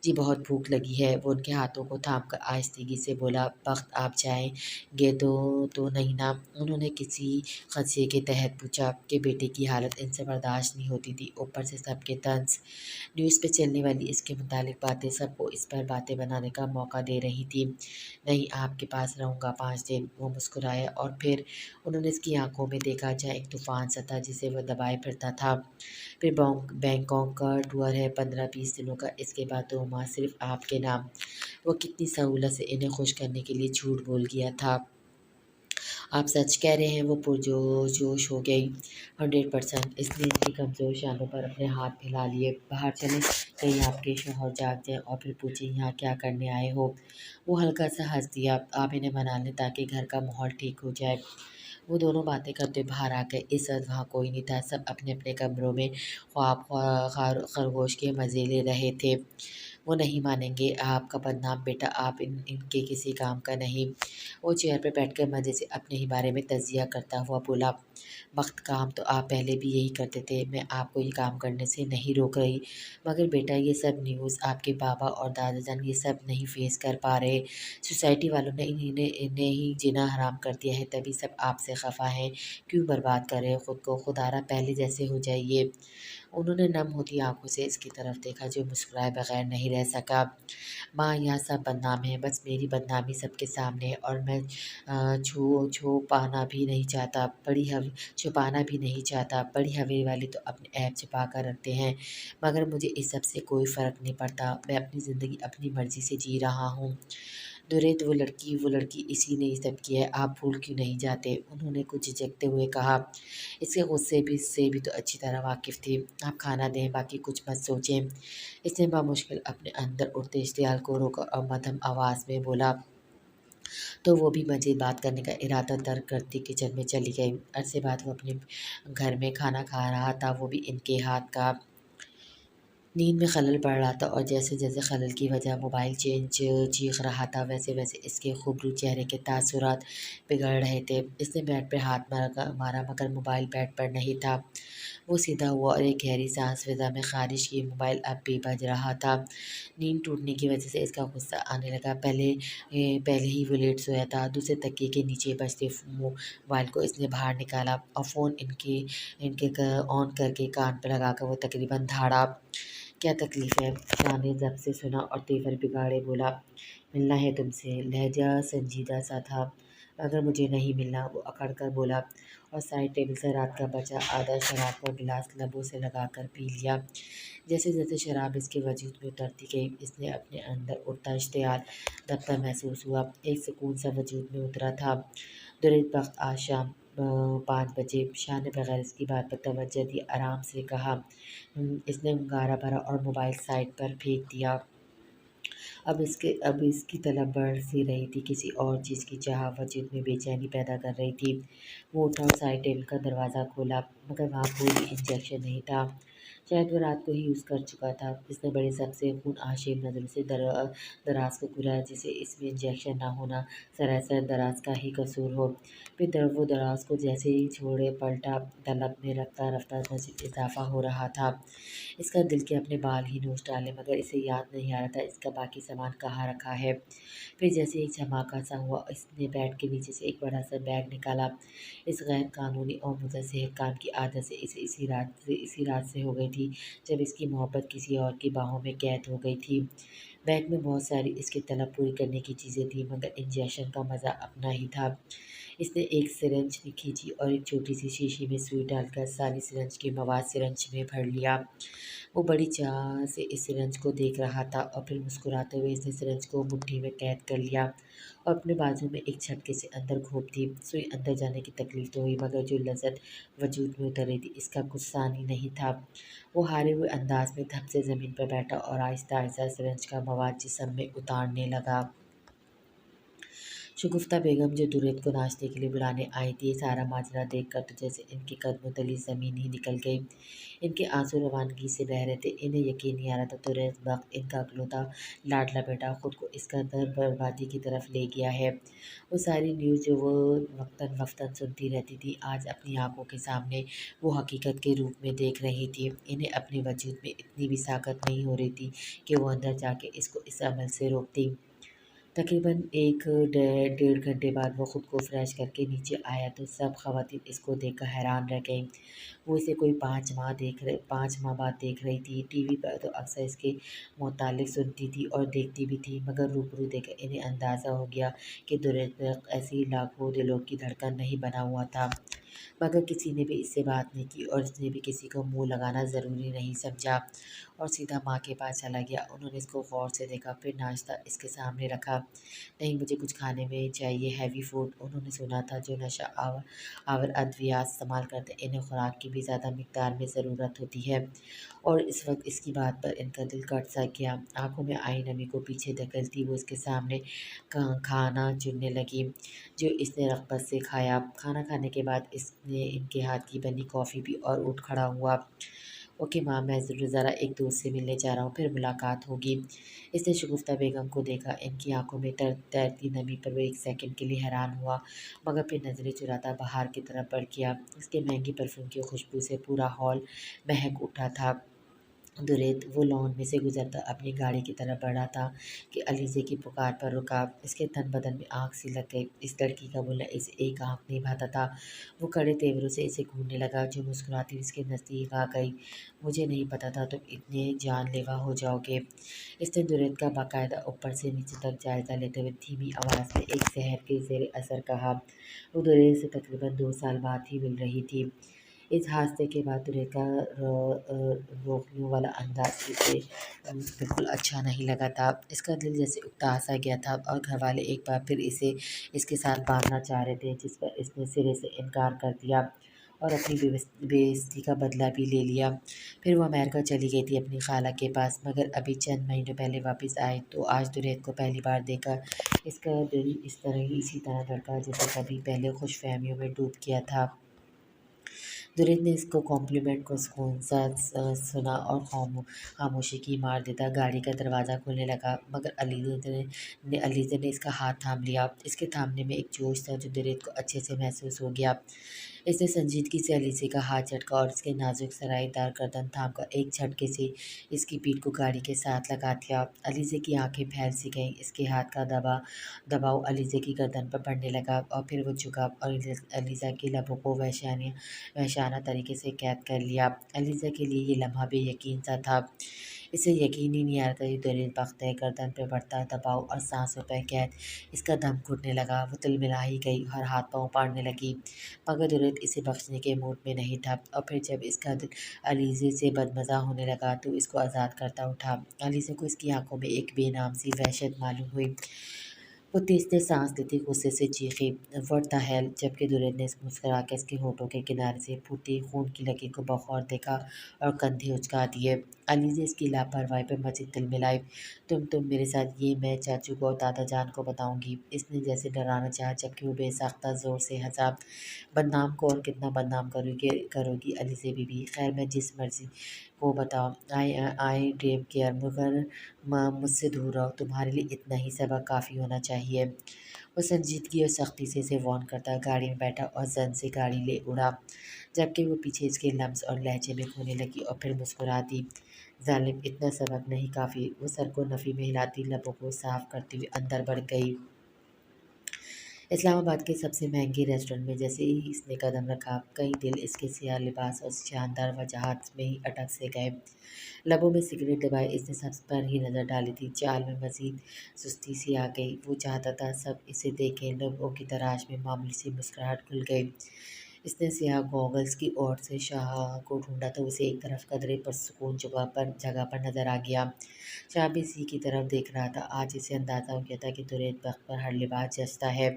जी, बहुत भूख लगी है। वो उनके हाथों को थाम कर आहिस्तगी से बोला, वक्त आप जाएंगे तो नहीं ना? उन्होंने किसी खदशे के तहत पूछा कि बेटे की हालत इनसे बर्दाश्त नहीं होती थी। ऊपर से सबके तंज न्यूज़ पे चलने वाली इसके मुतालिक बातें सबको इस पर बातें बनाने का मौका दे रही थी। नहीं, आपके पास रहूँगा 5 दिन। वो मुस्कुराया और फिर उन्होंने इसकी आंखों में देखा, जहाँ एक तूफान सा था जिसे वह दबाए फिरता था। फिर बैंकॉक का टूर है 15-20 दिनों का, इसके बाद 2 माह सिर्फ आपके नाम। वो कितनी सहूलत से इन्हें खुश करने के लिए झूठ बोल गया था। आप सच कह रहे हैं? वो पुरजोश हो गई। 100%। इसने इनकी कमज़ोर शानों पर अपने हाथ फैला लिए। बाहर चलें, कहीं आपके शौहर जाग जाएं और फिर पूछें यहाँ क्या करने आए हो। वो हल्का सा हंस दिया। आप इन्हें मना लें ताकि घर का माहौल ठीक हो जाए। वो दोनों बातें करते बाहर आ गए। इस वक्त वहाँ कोई नहीं था। सब अपने अपने कमरों में ख्वाब खरगोश के मज़े ले रहे थे। وہ نہیں مانیں گے، آپ کا بدنام بیٹا آپ ان کے کسی کام کا نہیں۔ وہ چیئر پہ بیٹھ کر مزے سے اپنے ہی بارے میں تجزیہ کرتا ہوا بولا، وقت کام تو آپ پہلے بھی یہی کرتے تھے، میں آپ کو یہ کام کرنے سے نہیں روک رہی، مگر بیٹا یہ سب نیوز آپ کے بابا اور دادا جان یہ سب نہیں فیس کر پا رہے، سوسائٹی والوں نے انہیں ہی جینا حرام کر دیا ہے، تبھی سب آپ سے خفا ہیں، کیوں برباد کر رہے خود کو، خدا را پہلے جیسے ہو جائیے۔ انہوں نے نم ہوتی آنکھوں سے اس کی طرف دیکھا جو مسکرائے بغیر نہیں رہ سکا۔ ماں یہاں سب بدنام ہیں، بس میری بدنامی سب کے سامنے ہے اور میں چھپانا بھی نہیں چاہتا، چھپانا بھی نہیں چاہتا، بڑی حویلی والے تو اپنے عیب چھپا کر رکھتے ہیں، مگر مجھے اس سب سے کوئی فرق نہیں پڑتا، میں اپنی زندگی اپنی مرضی سے جی رہا ہوں۔ دريت وہ لڑکی اسی نے یہ سب کیا ہے، آپ بھول کیوں نہیں جاتے؟ انہوں نے کچھ جھجکتے ہوئے کہا۔ اس کے غصے سے بھی تو اچھی طرح واقف تھی، آپ کھانا دیں، باقی کچھ مت سوچیں۔ اس نے بامشکل اپنے اندر اٹھتے اشتعال کو روکا اور مدھم آواز میں بولا، تو وہ بھی مزید بات کرنے کا ارادہ ترک کرتی کچن میں چلی گئی۔ عرصے بعد وہ اپنے گھر میں کھانا کھا رہا تھا، وہ بھی ان کے ہاتھ کا۔ نیند میں خلل پڑ رہا تھا اور جیسے جیسے خلل کی وجہ موبائل چیخ رہا تھا، ویسے ویسے اس کے خوبرو چہرے کے تاثرات بگڑ رہے تھے۔ اس نے بیڈ پہ ہاتھ مارا مگر موبائل بیڈ پر نہیں تھا۔ وہ سیدھا ہوا اور ایک گہری سانس فضا میں خارج کی، موبائل اب بھی بج رہا تھا۔ نیند ٹوٹنے کی وجہ سے اس کا غصہ آنے لگا، پہلے ہی وہ لیٹ سویا تھا، دوسرے تکیے کے نیچے بجتے موبائل کو اس نے باہر نکالا اور فون ان کے آن کر کے کان پہ لگا کر وہ تقریباً دھاڑا۔ کیا تکلیف ہے؟ شاہ نے ضبط سے سنا اور تیور بگاڑے بولا، ملنا ہے تم سے۔ لہجہ سنجیدہ سا تھا، مگر مجھے نہیں ملنا، وہ اکڑ کر بولا اور سائڈ ٹیبل سے رات کا بچا آدھا شراب کا گلاس لبوں سے لگا کر پی لیا۔ جیسے جیسے شراب اس کے وجود میں اترتی گئی، اس نے اپنے اندر اٹھتا اشتعال دبتا محسوس ہوا، ایک سکون سا وجود میں اترا تھا۔ درست وقت آج شام 5 بجے، شاہ نے بغیر اس کی بات پر توجہ دی آرام سے کہا۔ اس نے گارا بھرا اور موبائل سائڈ پر پھینک دیا۔ اب اس کی طلب بڑھ سی رہی تھی، کسی اور چیز کی چاہ وجود میں بے چینی پیدا کر رہی تھی۔ وہ اٹھا اور سائڈ ٹیبل کا دروازہ کھولا، مگر وہاں کوئی انجیکشن نہیں تھا، شاید وہ رات کو ہی یوز کر چکا تھا۔ اس نے بڑے ضبط سے خون آشیل نظروں سے دراز کو گھرایا، جسے اس میں انجیکشن نہ ہونا سراسر دراز کا ہی قصور ہو۔ پھر وہ دراز کو جیسے ہی چھوڑے پلٹا، طلب میں رفتہ رفتہ مزید اضافہ ہو رہا تھا۔ اس کا دل کے اپنے بال ہی نوچ ڈالے، مگر اسے یاد نہیں آ رہا تھا اس کا باقی سامان کہاں رکھا ہے۔ پھر جیسے ایک دھماکہ سا ہوا، اس نے بیڈ کے نیچے سے ایک بڑا سا بیگ نکالا۔ اس غیر قانونی اور مضر صحت کام کی عادت سے اسے اسی رات سے ہو گئی تھی جب اس کی محبت کسی اور کی باہوں میں قید ہو گئی تھی۔ بیگ میں بہت ساری اس کی طلب پوری کرنے کی چیزیں تھیں، مگر انجیکشن کا مزہ اپنا ہی تھا۔ اس نے ایک سرنج کھینچی اور ایک چھوٹی سی شیشی میں سوئی ڈال کر ساری سرنج کے مواد سرنج میں بھر لیا۔ وہ بڑی چاہ سے اس سرنج کو دیکھ رہا تھا اور پھر مسکراتے ہوئے اس نے سرنج کو مٹھی میں قید کر لیا اور اپنے بازو میں ایک جھٹکے سے اندر گھونپ دی۔ سوئی اندر جانے کی تکلیف تو ہوئی، مگر جو لذت وجود میں اتر رہی تھی اس کا کچھ ثانی نہیں تھا۔ وہ ہارے ہوئے انداز میں دھپ سے زمین پر بیٹھا اور آہستہ آہستہ سرنج کا مواد جسم میں اتارنے لگا۔ شگفتہ بیگم جو دريت کو ناشتے کے لیے بلانے آئی تھی، یہ سارا ماجرا دیکھ کر تو جیسے ان کے قدموں تلے زمین ہی نکل گئی۔ ان کے آنسو روانگی سے بہہ رہے تھے، انہیں یقین نہیں آ رہا تھا دريت وقت ان کا اکلوتا لاڈلا بیٹا خود کو اس قدر بربادی کی طرف لے گیا ہے۔ وہ ساری نیوز جو وہ وقتاً فوقتاً سنتی رہتی تھی، آج اپنی آنکھوں کے سامنے وہ حقیقت کے روپ میں دیکھ رہی تھی۔ انہیں اپنے وجود میں اتنی بھی ساکت نہیں ہو رہی تھی کہ وہ اندر جا کے اس کو اس عمل سے روکتی۔ تقریباً ایک ڈیڑھ گھنٹے بعد وہ خود کو فریش کر کے نیچے آیا تو سب خواتین اس کو دیکھ کر حیران رہ گئیں۔ وہ اسے کوئی 5 ماہ بعد دیکھ رہی تھی۔ ٹی وی پر تو اکثر اس کے متعلق سنتی تھی اور دیکھتی بھی تھی، مگر روبرو دیکھ کر انہیں اندازہ ہو گیا کہ دريت ایسی لاکھوں دلوں کی دھڑکن نہیں بنا ہوا تھا، مگر کسی نے بھی اس سے بات نہیں کی اور اس نے بھی کسی کو منہ لگانا ضروری نہیں سمجھا اور سیدھا ماں کے پاس چلا گیا۔ انہوں نے اس کو غور سے دیکھا، پھر ناشتہ اس کے سامنے رکھا۔ نہیں، مجھے کچھ کھانے میں چاہیے، ہیوی فوڈ۔ انہوں نے سنا تھا جو نشہ آور ادویات استعمال کرتے ہیں انہیں خوراک کی بھی زیادہ مقدار میں ضرورت ہوتی ہے، اور اس وقت اس کی بات پر ان کا دل کٹ سا گیا۔ آنکھوں میں آئی نمی کو پیچھے دھکیلتی وہ اس کے سامنے کھانا چننے لگی جو اس نے رغبت سے کھایا۔ کھانا کھانے کے بعد اس نے ان کے ہاتھ کی بنی کافی پی اور اٹھ کھڑا ہوا۔ ओके माँ, मैं ज़रूर ज़रा एक दोस्त से मिलने जा रहा हूँ, फिर मुलाकात होगी। इसने शगुफ्ता बेगम को देखा। इनकी आंखों में तैरती नमी पर वो एक सेकंड के लिए हैरान हुआ, मगर फिर नज़रें चुराता बाहर की तरफ बढ़ गया। उसके महंगी परफ्यूम की खुशबू से पूरा हॉल महक उठा था। दुरेत वो लॉन में से गुजरता अपनी गाड़ी की तरफ बढ़ा था कि अलीज़े की पुकार पर रुका। इसके तन बदन में आग सी लग गई। इस लड़की का बोलना इसे एक आँख नहीं भाता था। वो कड़े तेवरों से इसे घूरने लगा। जो मुस्कुराती इसके नज़दीक आ गई। मुझे नहीं पता था तुम इतने जानलेवा हो जाओगे। इसने दुरेत का बाकायदा ऊपर से नीचे तक जायज़ा लेते हुए धीमी आवाज़ में एक जहर के ज़ेर असर कहा। वो दुरेत से तकरीबन 2 साल बाद ही मिल रही थी। इस हादसे के बाद रेखा रोकने वाला अंदाज इसे बिल्कुल अच्छा नहीं लगा था। इसका दिल जैसे उकता सा गया था और घर वाले एक बार फिर इसे इसके साथ बांधना चाह रहे थे, जिस पर इसने सिरे से इनकार कर दिया और अपनी बेइज्जती का बदला भी ले लिया। फिर वो अमेरिका चली गई थी अपनी खाला के पास, मगर अभी चंद महीनों पहले वापस आई तो आज दुरेत को पहली बार देखा इसका दिल इसी तरह धड़का जैसे कभी पहले खुशफहमियों में डूब गया था। दुरेत ने इसको कॉम्प्लीमेंट को सुकून सा सुना और खामोशी की मार देता गाड़ी का दरवाज़ा खोलने लगा, मगर अलीज़ा ने इसका हाथ थाम लिया। इसके थामने में एक जोश था जो दुरेत को अच्छे से महसूस हो गया। इसने संजीदगी से अलीज़े का हाथ झटका और इसके नाजुक सराईदार गर्दन थाम कर एक झटके से इसकी पीठ को गाड़ी के साथ लगा दिया। अलीज़े की आंखें फैल सी गईं। इसके हाथ का दबाव अलीज़े की गर्दन पर पड़ने लगा और फिर वो झुका और अलीज़ा के लबों को वहशाना तरीके से कैद कर लिया। अलीज़ा के लिए ये लम्हा बेयकीन सा था। इसे यकीन ही नहीं आ रहा था ये दलील वक्त है। गर्दन पर बढ़ता दबाव और सांसों पर कैद इसका दम घुटने लगा। वो तिलमिला ही गई और हाथ पाँव पाड़ने लगी, मगर दुरेत इसे बख्शने के मूड में नहीं था। और फिर जब इसका दिल अलीज़े से बदमज़ा होने लगा तो इसको आज़ाद करता उठा। अलीज़े को इसकी आंखों में एक बेनाम सी वहशत मालूम हुई। वो तेज़-तेज़ सांस लेती गुस्से से चीखी, "व्हाट द हेल!" जबकि दुल्हन ने मुस्कुरा कर इसके होठों के किनारे से फूटी खून की लकीर को बखौर देखा और कंधे उचका दिए। अलीज़ा इसकी लापरवाही पर मज़ीद तिलमिलाई, तुम मेरे साथ ये मैं चाचू को और दादा जान को बताऊँगी।" इसने जैसे डराना चाहा, जबकि वो बेसाख्ता ज़ोर से हँसा। "बदनाम को और कितना बदनाम करोगी अलीज़ा बीबी? खैर मैं जिस मर्ज़ी को बताओ। आई डोंट केयर, मगर मुझसे दूर रहो। तुम्हारे लिए इतना ही सबक काफ़ी होना चाहिए।" वो संजीदगी और सख्ती से इसे वार्न करता गाड़ी में बैठा और जन से गाड़ी ले उड़ा, जबकि वो पीछे इसके लम्स और लहजे में खोने लगी और फिर मुस्कुरा दी। जालिम, इतना सबक नहीं काफ़ी। वो सर को नफ़ी में हिलाती लबों को साफ करते हुए अंदर बढ़ गई। इस्लामाबाद के सबसे महंगे रेस्टोरेंट में जैसे ही इसने कदम रखा, कई दिल इसके सियाह लिबास और शानदार वजह में ही अटक से गए। लबों में सिगरेट दबाए इसने सब पर ही नज़र डाली थी। चाल में मज़ीद सुस्ती सी आ गई। वो चाहता था सब इसे देखें। लोगों की तराश में मामूली सी मुस्कुराहट खुल गई। इसने स्याह गॉगल्स की ओर से शाह को ढूंढा तो उसे एक तरफ कदरे पर सुकून जगह पर नजर आ गया। शाह भी इसी की तरफ देख रहा था। आज इसे अंदाज़ा हो गया था कि दुरेत वक्त पर हर लिबास जचता है।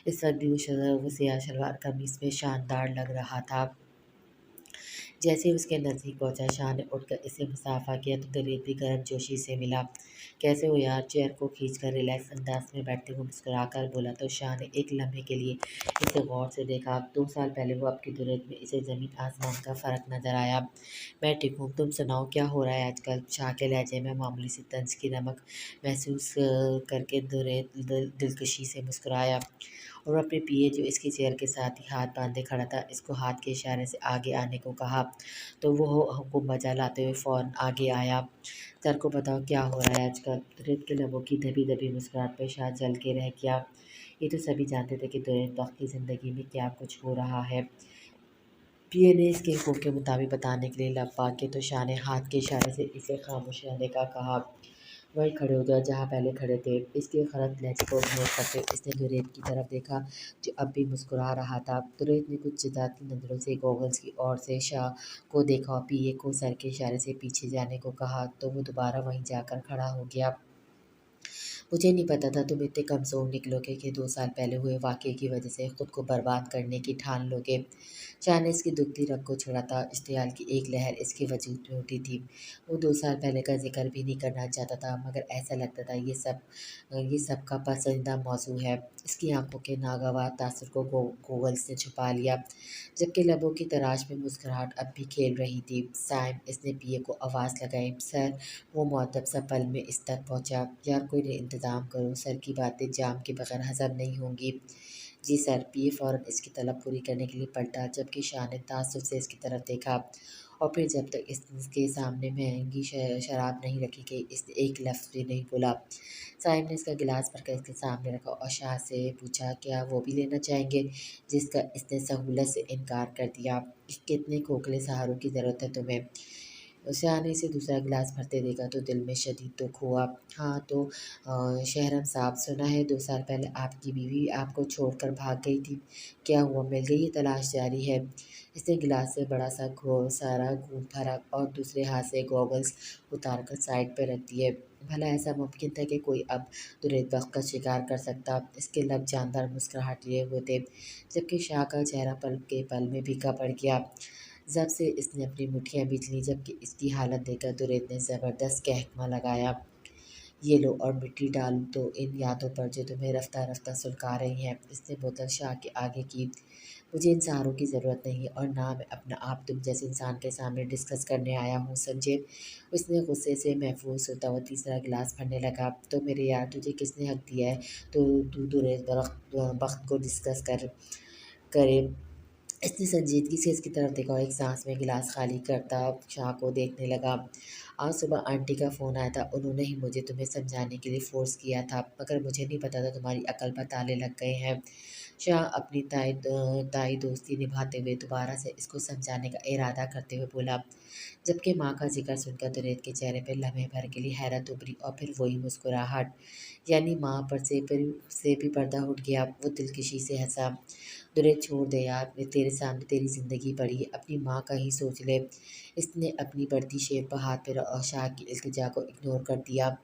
इस वक्त भी वो सियाह शलवार कमीज में शानदार लग रहा था। जैसे ही उसके नज़दीक पहुंचा, शाह ने उठकर इसे मुसाफा किया तो दलील भी गर्मजोशी से मिला। "कैसे हो यार?" चेयर को खींचकर रिलैक्स अंदाज में बैठते हुए मुस्कुराकर बोला तो शाह ने एक लम्हे के लिए इसे गौर से देखा। 2 साल पहले वो आपकी दुरेत में इसे ज़मीन आसमान का फ़र्क नज़र आया। "मैं ठीक हूँ, तुम सुनाओ क्या हो रहा है आजकल?" शाह के लहजे में मामूली सी तंज की नमक महसूस करके दुरेत दिलकशी से मुस्कुराया और अपने पिए जो इसकी चेयर के साथ ही हाथ बांधे खड़ा था, इसको हाथ के इशारे से आगे आने को कहा, तो वो हुक्म बजा लाते हुए फ़ौरन आगे आया। "सर को बताओ क्या हो रहा है आजकल?" दुरेत के लबों की दबी-दबी मुस्कुराहट पर शाह जल के रह गया। ये तो सभी जानते थे कि दुरेत वक्त की ज़िंदगी में क्या कुछ हो रहा है। पिए ने इसके हुक्म के मुताबिक बताने के लिए लब पाके तो शाह ने हाथ के इशारे से इसे खामोश रहने का कहा। वहीं खड़े हो जाओ जहाँ पहले खड़े थे। इसके खरत लहजे को इग्नोर करते इसने दुरेत की तरफ देखा जो अब भी मुस्कुरा रहा था। दुरेत ने कुछ जिदाती नज़रों से गॉगल्स की ओर से शाह को देखा और पिए को सर के इशारे से पीछे जाने को कहा तो वो दोबारा वहीं जाकर खड़ा हो गया। मुझे नहीं पता था तुम इतने कमज़ोर निकलोगे कि 2 साल पहले हुए वाक़ये की वजह से खुद को बर्बाद करने की ठान लोगे। शाह ने इसकी दुखती रग को छेड़ा था। इश्तियाल की एक लहर इसके वजूद में उठी थी। वो 2 साल पहले का ज़िक्र भी नहीं करना चाहता था, मगर ऐसा लगता था ये सबका पसंदीदा मौज़ू है। इसकी आँखों के नागवार तासुर को गॉगल्स ने छुपा लिया, जबकि लबों की तराश में मुस्कुराहट अब भी खेल रही थी। साइम, इसने पिए को आवाज़ लगाई। सर, वो मुअद्दब सा पल में इस तक पहुँचा। यार कोई इंतज़ाम करो, सर की बातें जाम के बगैर हज़म नहीं होंगी। जी सर। पिए फ़ौरन इसकी तलब पूरी करने के लिए पलटा, जबकि शाह ने ताज्जुब से इसकी तरफ देखा, और फिर जब तक इसके सामने महंगी शराब नहीं रखी गई, इसने एक लफ्ज़ भी नहीं बोला। साहिब ने इसका गिलास भरकर इसके सामने रखा और शाह से पूछा, क्या वो भी लेना चाहेंगे? जिसका इसने सहूलत से इनकार कर दिया। कितने खोखले सहारों की ज़रूरत है तुम्हें? शाह ने इसे दूसरा गिलास भरते देखा तो दिल में शदीद दुख हुआ। हाँ तो शहरम साहब, सुना है 2 साल पहले आपकी बीवी आपको छोड़कर भाग गई थी। क्या हुआ, मिल गई? ये तलाश जारी है। इसने गिलास से बड़ा सा सारा घूंट भरा और दूसरे हाथ से गॉगल्स उतार कर साइड पर रख दिए। भला ऐसा मुमकिन था कि कोई अब तुरंत वक्त का शिकार कर सकता? इसके लब जानदार मुस्कुराहट लिए हुए थे, जबकि शाह का चेहरा पल के पल में फीका पड़ गया। जब से इसने अपनी मुट्ठियाँ बीच लीं, जबकि इसकी हालत देखकर दुरेत ने ज़बरदस्त कहकमा लगाया। ये लो और मिट्टी डाल दो इन यादों पर जो तुम्हें रफ्ता रफ्ता सुलगा रही हैं। इसने बोतल शाह के आगे की। मुझे इन सहारों की ज़रूरत नहीं है, और ना मैं अपना आप तुम जैसे इंसान के सामने डिस्कस करने आया हूँ, समझे? उसने गुस्से से महफूज होता हुआ तीसरा गिलास भरने लगा। तो मेरे यार, तुझे किसने हक दिया है तो तू दुरेत वक्त को डिस्कस करे? इसने संजीदगी से इसकी तरफ देखा और एक सांस में गिलास खाली करता शाह को देखने लगा। आज सुबह आंटी का फ़ोन आया था। उन्होंने ही मुझे तुम्हें समझाने के लिए फ़ोर्स किया था, मगर मुझे नहीं पता था तुम्हारी अकल पर ताले लग गए हैं। शाह अपनी ताई दोस्ती निभाते हुए दोबारा से इसको समझाने का इरादा करते हुए बोला, जबकि माँ का जिक्र सुनकर दुरेत के चेहरे पर लम्हे भर के लिए हैरत उभरी और फिर वही मुस्कुराहट। यानी माँ पर से भी पर्दा उठ गया। वो दिलकशी से हंसा। दुरे छोड़ दे यार, मैं तेरे सामने तेरी ज़िंदगी पड़ी है, अपनी माँ का ही सोच ले। इसने अपनी बढ़ती शेप पर हाथ फेरा और शाह की इल्तिजा को इग्नोर कर दिया।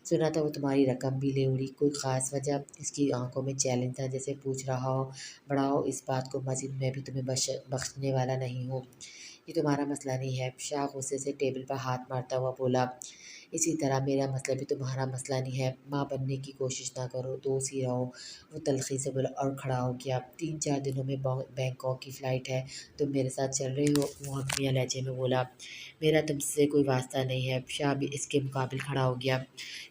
सुना था वो तुम्हारी रकम भी ले उड़ी, कोई ख़ास वजह? इसकी आंखों में चैलेंज था, जैसे पूछ रहा हो, बढ़ाओ इस बात को मज़ीद, मैं भी तुम्हें बख्शने वाला नहीं हूँ। ये तुम्हारा मसला नहीं है। शाह गुस्से से टेबल पर हाथ मारता हुआ बोला, इसी तरह मेरा मसला भी तुम्हारा मसला नहीं है। माँ बनने की कोशिश ना करो, दोस्त ही रहो। वो तलखी से बोला और खड़ा हो गया। 3-4 दिनों में बैंकॉक की फ़्लाइट है, तुम मेरे साथ चल रही हो? वो हकमिया लहजे में बोला, मेरा तुमसे कोई वास्ता नहीं है। शाह भी इसके मुकाबिल खड़ा हो गया,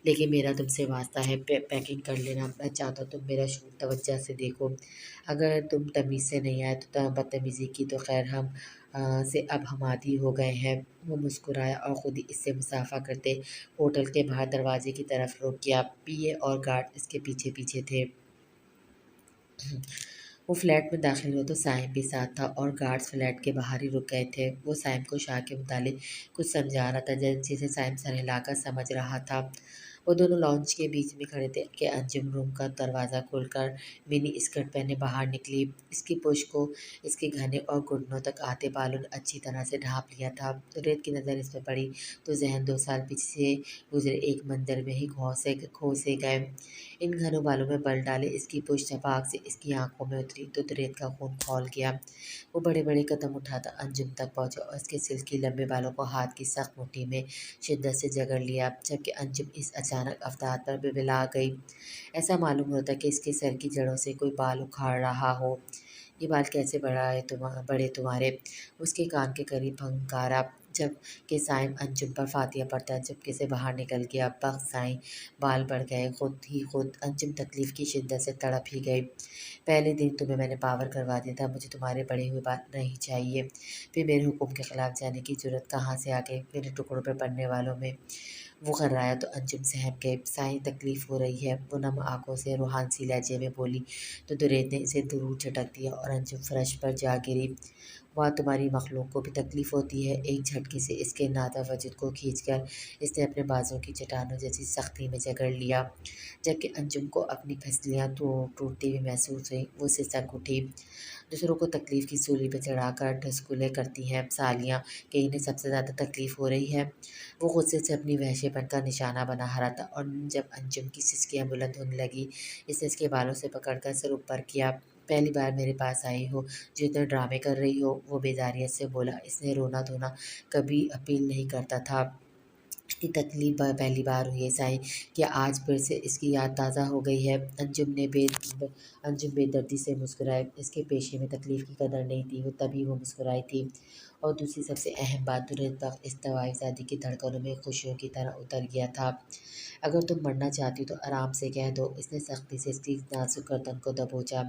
लेकिन मेरा तुमसे वास्ता है। पैकिंग कर लेना। मैं चाहता हूँ तुम मेरा शूट तवज्जो से देखो। अगर तुम तमीज़ से नहीं आए तो बदतमीज़ी की तो खैर से अब हम आदी हो गए हैं। वो मुस्कुराया और खुद ही इससे मुसाफा करते होटल के बाहर दरवाजे की तरफ रुक गया। पिए और गार्ड इसके पीछे पीछे थे। वो फ्लैट में दाखिल हुआ तो साइम भी साथ था, और गार्ड्स फ्लैट के बाहर ही रुक गए थे। वो साइम को शाह के मुतालिक कुछ समझा रहा था, जिसे साइम सर हिलाकर समझ रहा था। वो दोनों लॉन्च के बीच में खड़े थे कि अंजुम रूम का दरवाज़ा खोलकर मिनी स्कर्ट पहने बाहर निकली। इसकी पुश को इसके घने और घुटनों तक आते बालों ने अच्छी तरह से ढांप लिया था। तो रेत की नज़र इस पर पड़ी तो जहन 2 साल पीछे गुजरे एक मंदिर में ही खो से गए। इन घनों बालों में बल डाले इसकी पुश झपाक से इसकी आंखों में उतरी तो दरेत का खून खौल गया। वो बड़े बड़े कदम उठाता अंजुम तक पहुंचा और इसके सिल्की लंबे बालों को हाथ की सख्त मुट्ठी में शिद्दत से जकड़ लिया, जबकि अंजुम इस अचानक अवतार पर बिलबिला गई। ऐसा मालूम होता कि इसके सर की जड़ों से कोई बाल उखाड़ रहा हो। ये बाल कैसे बड़े तुम्हारे? उसके कान के करीब फंकारा, जब के साइम अंजुम पर फातिया पड़ता चुपके से बाहर निकल गया। बख्त साईं, बाल बढ़ गए, खुद अंजुम तकलीफ़ की शिद्दत से तड़प ही गई। पहले दिन तुम्हें मैंने पावर करवा दिया था, मुझे तुम्हारे बड़े हुए बात नहीं चाहिए। फिर मेरे हुक्म के खिलाफ जाने की जरूरत कहाँ से आ गई? मेरे टुकड़ों पर पड़ने वालों में वो खर्राया तो अंजुम सहम गई। साईं, तकलीफ़ हो रही है, वो नम आंखों से रूहान सी लहजे में बोली। तो दुरेत ने इसे दूर झटक दिया और अंजुम फर्श पर जा गिरी। وہاں تمہاری مخلوق کو بھی تکلیف ہوتی ہے۔ ایک جھٹکے سے اس کے نادر وجود کو کھینچ کر اس نے اپنے بازوں کی چٹانوں جیسی سختی میں جکڑ لیا۔ جبکہ انجم کو اپنی پھسلیاں ٹوٹتی ہوئی محسوس ہوئیں، وہ سسک اٹھی۔ دوسروں کو تکلیف کی سولی پہ چڑھا کر ڈھسکلیں کرتی ہیں سالیاں کہ انہیں سب سے زیادہ تکلیف ہو رہی ہے۔ وہ غصے سے اپنی وحشی پن کا نشانہ بنا رہا تھا، اور جب انجم کی سسکیاں بلند ہونے لگی، اس نے اس کے بالوں سے پکڑ کر سر اوپر کیا۔ پہلی بار میرے پاس آئی ہو جو اتنے ڈرامے کر رہی ہو، وہ بیزاریت سے بولا۔ اس نے رونا دھونا کبھی اپیل نہیں کرتا تھا۔ اتنی تکلیف پہلی بار ہوئی ہے سائی کہ آج پھر سے اس کی یاد تازہ ہو گئی ہے۔ انجم بے دردی سے مسکرائے۔ اس کے پیشے میں تکلیف کی قدر نہیں تھی، وہ تبھی وہ مسکرائی تھی۔ اور دوسری سب سے اہم بات، درست وقت اس طوائف زادی کی دھڑکنوں میں خوشیوں کی طرح اتر گیا تھا۔ اگر تم مرنا چاہتی ہو تو آرام سے کہہ دو، اس نے سختی سے اس کی نازک گردن کو دبوچا۔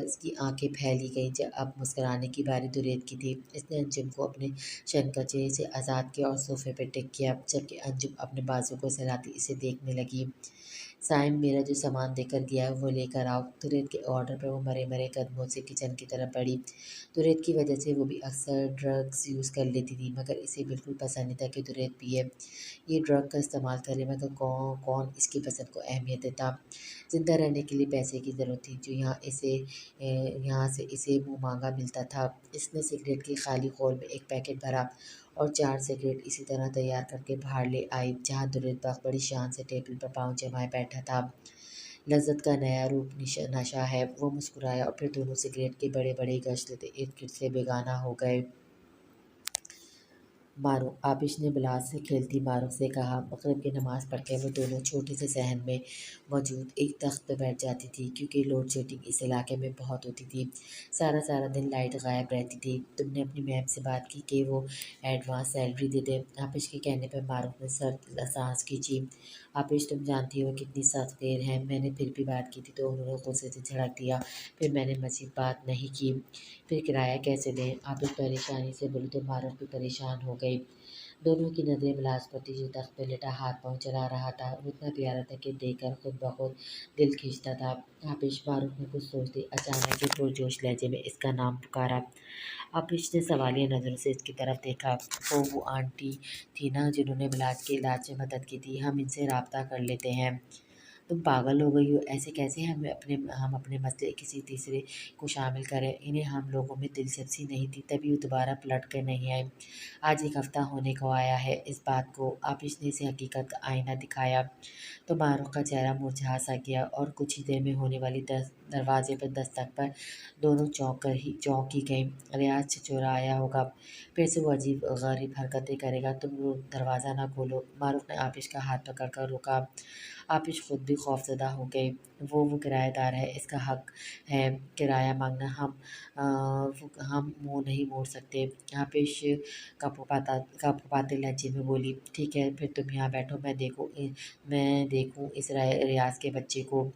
اس کی آنکھیں پھیلی گئیں۔ اب مسکرانے کی باری درید کی تھی۔ اس نے انجم کو اپنے شنکچے سے آزاد کیا اور صوفے پہ ٹک کیا، جبکہ انجم اپنے بازو کو سہلاتی اسے دیکھنے لگی۔ سائم، میرا جو سامان دے کر گیا ہے وہ لے کر آؤ۔ درید کے آرڈر پر وہ مرے مرے قدموں سے کچن کی طرف بڑھی۔ درید کی وجہ سے وہ بھی اکثر ڈرگز یوز کر لیتی تھی، مگر اسے بالکل پسند نہیں تھا کہ درید پیے۔ یہ ڈرگ کا استعمال کرے، مگر کون اس کی پسند کو اہمیت دیتا۔ زندہ رہنے کے لیے پیسے کی ضرورت تھی، جو یہاں سے اسے منہ مانگا ملتا تھا۔ اس نے سگریٹ کی خالی خور میں ایک پیکٹ بھرا اور 4 سگریٹ اسی طرح تیار کر کے باہر لے آئی، جہاں درید بخت بڑی شان سے ٹیبل پر پاؤں جمائے بیٹھا تھا۔ لذت کا نیا روپ نشہ ہے، وہ مسکرایا، اور پھر دونوں سگریٹ کے بڑے بڑے گش لیتے ارد گرد سے بیگانہ ہو گئے۔ مارو، آبش نے بلاس سے کھیلتی مارو سے کہا۔ مغرب کی نماز پڑھ کے وہ دونوں چھوٹے سے صحن میں موجود ایک تخت پہ بیٹھ جاتی تھی، کیونکہ لوڈ شیڈنگ اس علاقے میں بہت ہوتی تھی۔ سارا دن لائٹ غائب رہتی تھی۔ تم نے اپنی میم سے بات کی کہ وہ ایڈوانس سیلری دے دے؟ آبش کے کہنے پر معروف نے سانس کھینچی۔ آبش، تم جانتی ہو کتنی سخت دیر ہے، میں نے پھر بھی بات کی تھی تو انہوں نے غصے سے جھڑک دیا، پھر میں نے مزید بات نہیں کی۔ پھر کرایہ کیسے دیں؟ آبش پریشانی سے بولی تو معروف بھی پریشان ہو گئی۔ دونوں کی نظریں بلاس پر تھی جو تخت پہ لیٹا ہاتھ پاؤں چلا رہا تھا۔ وہ اتنا پیارا تھا کہ دیکھ کر خود بخود دل کھینچتا تھا۔ آبش، معروف نے کچھ سوچتے اچانک ہی پرجوش لہجے میں اس کا نام پکارا۔ آبش نے سوالیہ نظروں سے اس کی طرف دیکھا۔ وہ آنٹی تھی نا جنہوں نے بلاس کے علاج میں مدد کی تھی، ہم ان سے رابطہ کر لیتے ہیں۔ تم پاگل ہو گئی ہو؟ ایسے کیسے ہم اپنے مسئلے کسی تیسرے کو شامل کریں؟ انہیں ہم لوگوں میں دلچسپی نہیں تھی، تبھی وہ دوبارہ پلٹ کر نہیں آئے۔ آج 1 ہفتہ ہونے کو آیا ہے اس بات کو۔ آبش نے اسے حقیقت کا آئینہ دکھایا تو معروف کا چہرہ مرجھا سا گیا، اور کچھ ہی دیر میں ہونے والی دروازے پر دستک پر دونوں چونک ہی گئیں۔ ریاض چھچورا آیا ہوگا، پھر سے وہ عجیب غریب حرکتیں کرے گا۔ تم دروازہ نہ کھولو، معروف نے آبش کا ہاتھ پکڑ کر روکا۔ آبش خود بھی خوفزدہ ہو گئی۔ وہ کرایہ دار ہے، اس کا حق ہے کرایہ مانگنا، ہم منہ نہیں موڑ سکتے۔ آبش کپاتے لہجے میں بولی۔ ٹھیک ہے، پھر تم یہاں بیٹھو، میں دیکھوں اس ریاض کے بچے کو۔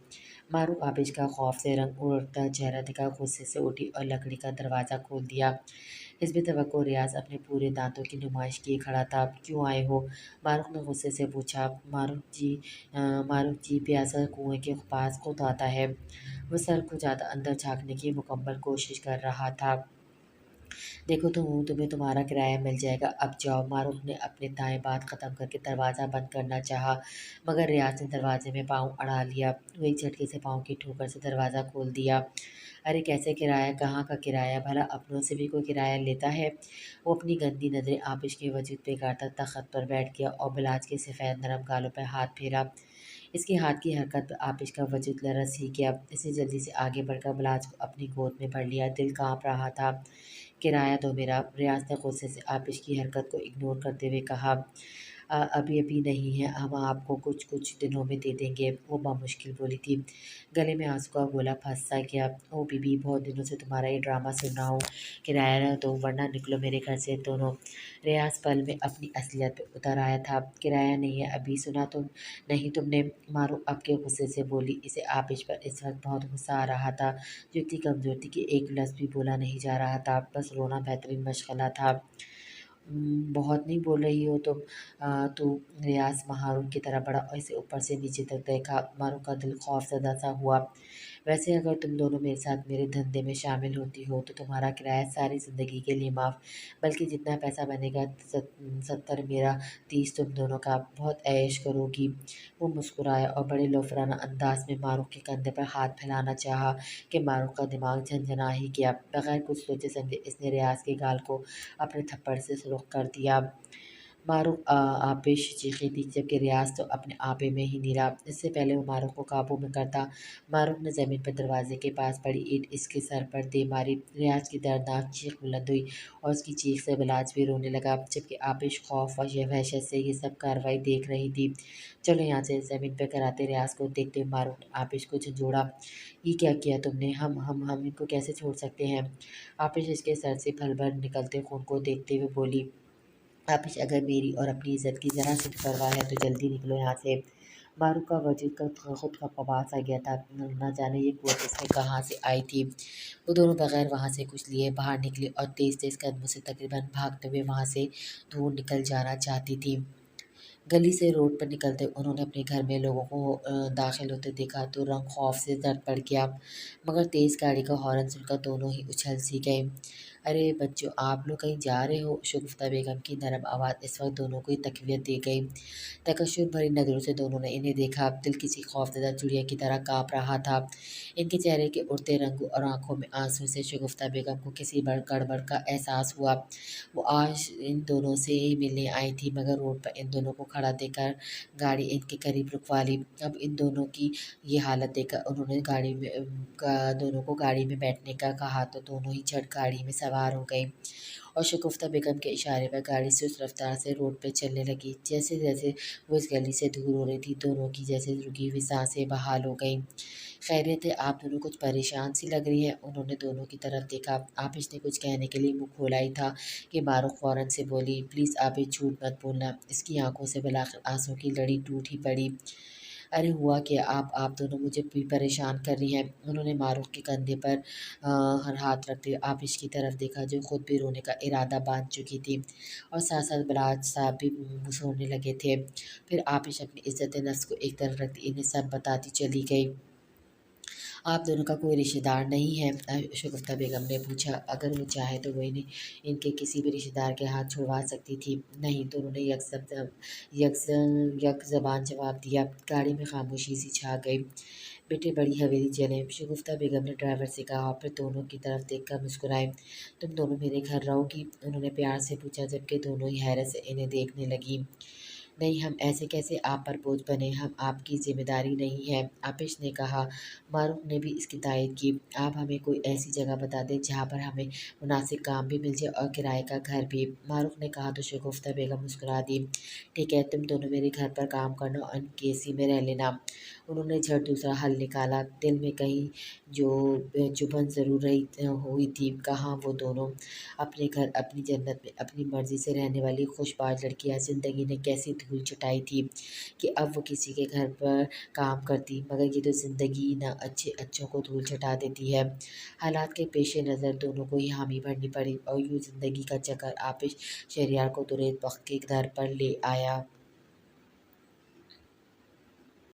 معروف آبش کا خوف سے رنگ اڑتا چہرہ دکھا غصے سے اٹھی اور لکڑی کا دروازہ کھول دیا۔ حسب توقع ریاض اپنے پورے دانتوں کی نمائش کیے کھڑا تھا۔ کیوں آئے ہو؟ معروف نے غصے سے پوچھا۔ معروف جی پیاسا کنویں کے پاس خود آتا ہے۔ وہ سر کھجاتا اندر جھانکنے کی مکمل کوشش کر رہا تھا۔ دیکھو تمہیں تمہارا کرایہ مل جائے گا، اب جاؤ۔ معروف نے اپنے دائیں بات ختم کر کے دروازہ بند کرنا چاہا، مگر ریاض نے دروازے میں پاؤں اڑا لیا۔ وہ ایک جھٹکے سے پاؤں کی ٹھوکر سے دروازہ کھول دیا۔ ارے کیسے کرایہ؟ کہاں کا کرایہ؟ بھلا اپنوں سے بھی کوئی کرایہ لیتا ہے؟ وہ اپنی گندی نظریں آبش کے وجود پہ گاڑتا تخت پر بیٹھ گیا اور بلاج کے سفید نرم گالوں پر ہاتھ پھیرا۔ اس کے ہاتھ کی حرکت پر آبش کا وجود لرز ہی گیا۔ اس نے جلدی سے آگے بڑھ کر بلاج کو اپنی گود میں بھر لیا، دل کانپ رہا تھا۔ کرایہ دو میرا، ریاض نے غصے سے آبش کی حرکت کو اگنور کرتے ہوئے کہا۔ ابھی نہیں ہے، ہم آپ کو کچھ دنوں میں دے دیں گے، وہ بمشکل بولی تھی۔ گلے میں آنسو کا گولا پھنس سا گیا۔ او بی بی، بہت دنوں سے تمہارا یہ ڈرامہ سن رہا ہوں، کرایہ دو ورنہ نکلو میرے گھر سے دونوں۔ ریاض پل میں اپنی اصلیت پہ اتر آیا تھا۔ کرایہ نہیں ہے ابھی، سنا تو نہیں تم نے؟ معروف اب کے غصے سے بولی۔ اسے آبش پر اس وقت بہت غصہ آ رہا تھا، جو اتنی کمزور تھی کہ ایک لفظ بھی بولا نہیں جا رہا تھا، بس رونا بہترین مشغلہ تھا۔ बहुत नहीं बोल रही हो तुम। तो रियाज माहरूफ की तरह बढ़ा और इसे ऊपर से नीचे तक देखा। मारूफ का दिल खौफजदा सा हुआ। वैसे अगर तुम दोनों मेरे साथ मेरे धंधे में शामिल होती हो तो तुम्हारा किराया सारी ज़िंदगी के लिए माफ़, बल्कि जितना पैसा बनेगा 70 मेरा, 30 तुम दोनों का। बहुत ऐश करोगी। वो मुस्कुराया और बड़े लोफराना अंदाज में मारूफ के कंधे पर हाथ फैलाना चाहा कि मारूफ का दिमाग झंझना ही गया। बगैर कुछ सोचे समझे इसने रियाज के गाल को अपने थप्पड़ से सुलग कर दिया। मारूफ आपेश चीखी थी जबकि रियाज तो अपने आपे में ही निरा। इससे पहले वो मारूफ को काबू में करता, मारूफ ने ज़मीन पर दरवाजे के पास पड़ी ईंट इसके सर पर दे मारी। रियाज की दर्दनाक चीख बुलंद हुई और उसकी चीख से बिलाज भी रोने लगा, जबकि आपेश खौफ और ये वहशत से ये सब कार्रवाई देख रही थी। चलो यहाँ से। ज़मीन पर कराते रियाज को देखते हुए मारूफ ने आपेश को झंझोड़ा। ये क्या किया तुमने? हम इनको कैसे छोड़ सकते हैं? आपेश इसके सर से भर भर निकलते खून को देखते हुए बोली। आपिश, अगर मेरी और अपनी इज़्ज़त की ज़रा सी भी परवाह है तो जल्दी निकलो यहाँ से। मारूफ का वजूद का खुद का खौफ आ गया था। न जाने ये कुव्वत इसमें कहाँ से आई थी। वो दोनों बगैर वहाँ से कुछ लिए बाहर निकले और तेज़ तेज़ कदमों से तकरीबन भागते हुए वहाँ से दूर निकल जाना चाहती थी। गली से रोड पर निकलते उन्होंने अपने घर में लोगों को दाखिल होते देखा तो रंग खौफ से दर्द पड़ गया, मगर तेज़ गाड़ी का हॉर्न सुनकर दोनों ही उछल सी गए। अरे बच्चों, आप लोग कहीं जा रहे हो? शगुफ्ता बेगम की नरम आवाज़ इस वक्त दोनों को ही तकवीत दे गई। तकश्शुर भरी नज़रों से दोनों ने इन्हें देखा। दिल किसी खौफज़दा चिड़िया की तरह काँप रहा था। इनके चेहरे के उड़ते रंग और आंखों में आंसू से शगुफ्ता बेगम को किसी गड़बड़ का एहसास हुआ। वो आज इन दोनों से ही मिलने आई थी, मगर रोड पर इन दोनों को खड़ा देखकर गाड़ी इनके करीब रुकवा ली। अब इन दोनों की ये हालत देखकर उन्होंने दोनों को गाड़ी में बैठने का कहा तो दोनों ही झट गाड़ी में सवार हो गई और शगुफ्ता बेगम के इशारे पर गाड़ी सुस्त रफ्तार से रोड पर चलने लगी। जैसे जैसे वो इस गली से दूर हो रही थी, दोनों की जैसे रुकी हुई सांसें बहाल हो गईं। खैरियत है? आप दोनों कुछ परेशान सी लग रही हैं। उन्होंने दोनों की तरफ देखा। आपिश ने कुछ कहने के लिए मुंह खोला ही था कि मारूफ फौरन से बोली, प्लीज़ आपिश झूठ मत बोलना। इसकी आंखों से बिलाखिर आंसू की लड़ी टूट ही पड़ी। अरे हुआ क्या? आप दोनों मुझे भी परेशान कर रही हैं। उन्होंने मारूफ के कंधे पर हर हाथ रखते हुए आपिश की तरफ देखा जो खुद भी रोने का इरादा बांध चुकी थी और साथ साथ बलाज साहब भी मुंह लगे थे। फिर आपिश अपनी इज्जत नफ्स को एक तरफ रखती इन्हें सब बताती चली गई। आप दोनों का कोई रिश्तेदार नहीं है? शगुफ्ता बेगम ने पूछा। अगर वो चाहे तो वो इन्हें इनके किसी भी रिश्तेदार के हाथ छुड़वा सकती थी। नहीं, दोनों ने यक ज़बान जवाब दिया। गाड़ी में खामोशी सी छा गई। बेटे, बड़ी हवेली चलें, शगुफ्ता बेगम ने ड्राइवर से कहा और फिर दोनों की तरफ देखकर मुस्कुराए। तुम दोनों मेरे घर रहोगी? उन्होंने प्यार से पूछा, जबकि दोनों ही हैरत से इन्हें देखने लगी। नहीं, हम ऐसे कैसे आप पर बोझ बने? हम आपकी ज़िम्मेदारी नहीं है, आपिश ने कहा। मारूफ ने भी इसकी तायद की। आप हमें कोई ऐसी जगह बता दें जहाँ पर हमें मुनासिब काम भी मिल जाए और किराए का घर भी। मारूफ ने कहा तो शगुफ्ता बेगम मुस्कुरा दी। ठीक है, तुम दोनों मेरे घर पर काम करना और केसी में रह लेना। उन्होंने झट दूसरा हल निकाला। दिल में कहीं जो चुभन ज़रूर रही हुई थी। कहाँ वो दोनों अपने घर, अपनी जन्नत में अपनी मर्ज़ी से रहने वाली खुशबाज लड़कियाँ ज़िंदगी ने कैसी धूल चटाई थी कि अब वो किसी के घर पर काम करती। मगर ये तो ज़िंदगी ना अच्छे अच्छों को धूल चटा देती है। हालात के पेश नज़र दोनों को ही हामी भरनी पड़ी और यूँ ज़िंदगी का चक्कर आपिश शहरयार को तुरंत वक्त के दर पर ले आया।